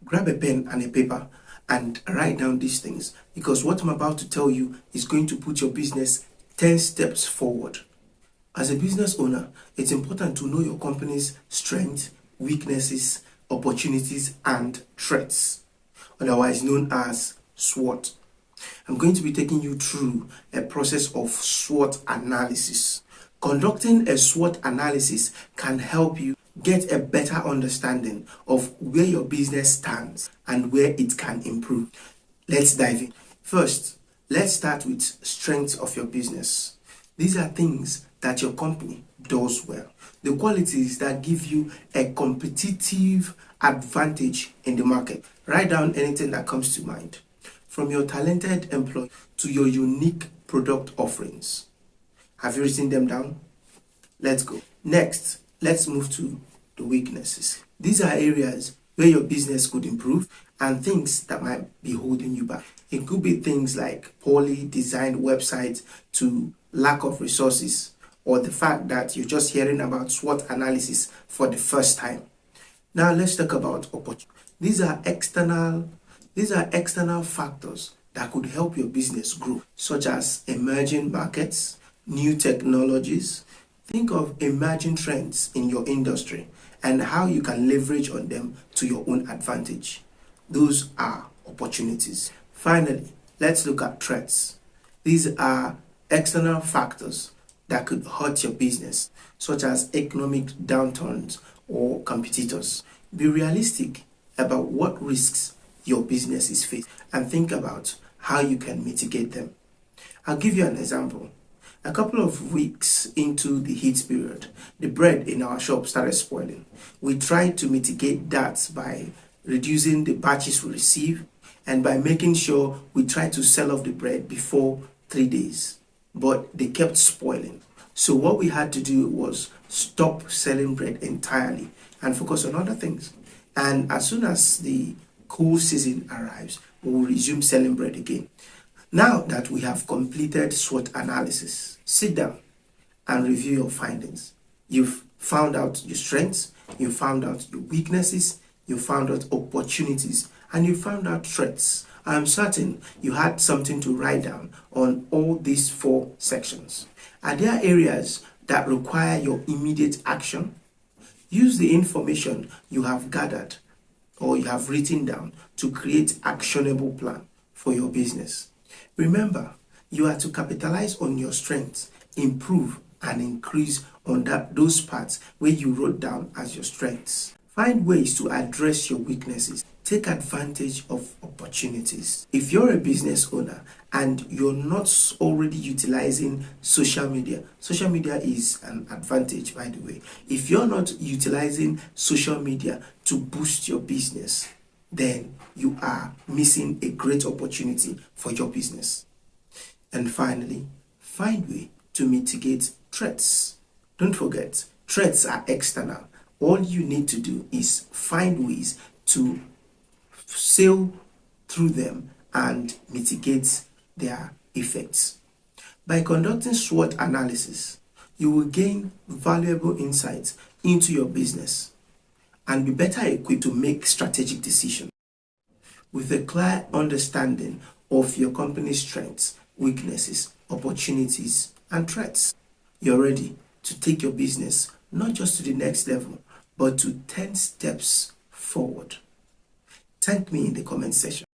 grab a pen and a paper and write down these things, because what I'm about to tell you is going to put your business 10 steps forward. As a business owner, it's important to know your company's strengths, weaknesses, opportunities, and threats, otherwise known as SWOT. I'm going to be taking you through a process of SWOT analysis. Conducting a SWOT analysis can help you get a better understanding of where your business stands and where it can improve. Let's dive in. First, let's start with strengths of your business. These are things that your company does well. The qualities that give you a competitive advantage in the market. Write down anything that comes to mind. From your talented employee to your unique product offerings. Have you written them down? Let's go. Next, let's move to the weaknesses. These are areas where your business could improve and things that might be holding you back. It could be things like poorly designed websites to lack of resources, or the fact that you're just hearing about SWOT analysis for the first time. Now let's talk about opportunity. These are external factors that could help your business grow, such as emerging markets, new technologies. Think of emerging trends in your industry and how you can leverage on them to your own advantage. Those are opportunities. Finally, let's look at threats. These are external factors that could hurt your business, such as economic downturns or competitors. Be realistic about what risks your business is facing and think about how you can mitigate them. I'll give you an example. A couple of weeks into the heat period, the bread in our shop started spoiling. We tried to mitigate that by reducing the batches we receive and by making sure we try to sell off the bread before 3 days. But they kept spoiling. So what we had to do was stop selling bread entirely and focus on other things. And as soon as the cool season arrives, we will resume selling bread again. Now that we have completed SWOT analysis, sit down and review your findings. You've found out your strengths, you found out your weaknesses, you found out opportunities, and you found out threats. I'm certain you had something to write down on all these 4 sections. Are there areas that require your immediate action? Use the information you have gathered or you have written down to create actionable plan for your business. Remember, you are to capitalize on your strengths, improve and increase on those parts where you wrote down as your strengths. Find ways to address your weaknesses. Take advantage of opportunities. If you're a business owner and you're not already utilizing social media is an advantage, by the way. If you're not utilizing social media to boost your business, then you are missing a great opportunity for your business. And finally, find way to mitigate threats. Don't forget, threats are external. All you need to do is find ways to sail through them and mitigate their effects. By conducting SWOT analysis, you will gain valuable insights into your business and be better equipped to make strategic decisions. With a clear understanding of your company's strengths, weaknesses, opportunities, and threats, you're ready to take your business not just to the next level, but to 10 steps forward. Thank me in the comment section.